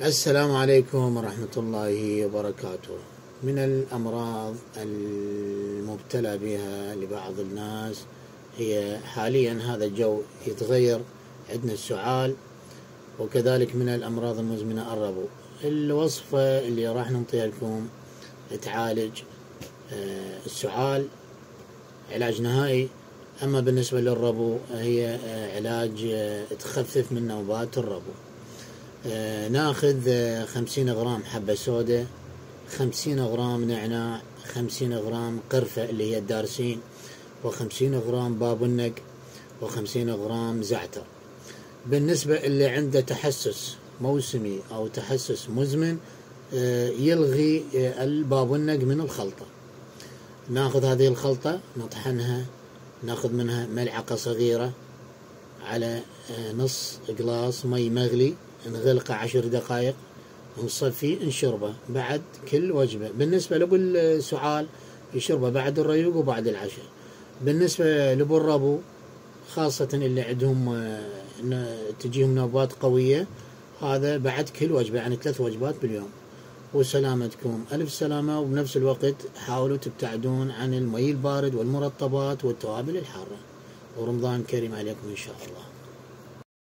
السلام عليكم ورحمة الله وبركاته. من الأمراض المبتلى بها لبعض الناس هي حاليا هذا الجو يتغير، عندنا السعال، وكذلك من الأمراض المزمنة الربو. الوصفة اللي راح نعطيها لكم تعالج السعال علاج نهائي. أما بالنسبة للربو هي علاج تخفف من نوبات الربو. ناخذ 50 غرام حبة سوداء، 50 غرام نعناع، 50 غرام قرفة اللي هي الدارسين، و50 غرام بابونج، و50 غرام زعتر. بالنسبة اللي عنده تحسس موسمي أو تحسس مزمن يلغي البابونج من الخلطة. ناخذ هذه الخلطة نطحنها، ناخذ منها ملعقة صغيرة على نص قلاص مي مغلي، نغلقه 10 دقائق ونصفيه نشربه بعد كل وجبة. بالنسبة لأبو السعال يشربه بعد الريوق وبعد العشاء. بالنسبة لأبو الربو خاصة اللي عندهم تجيهم نوبات قوية، هذا بعد كل وجبة، يعني 3 وجبات باليوم. وسلامتكم ألف سلامة. وبنفس الوقت حاولوا تبتعدون عن المي البارد والمرطبات والتوابل الحارة. ورمضان كريم عليكم إن شاء الله.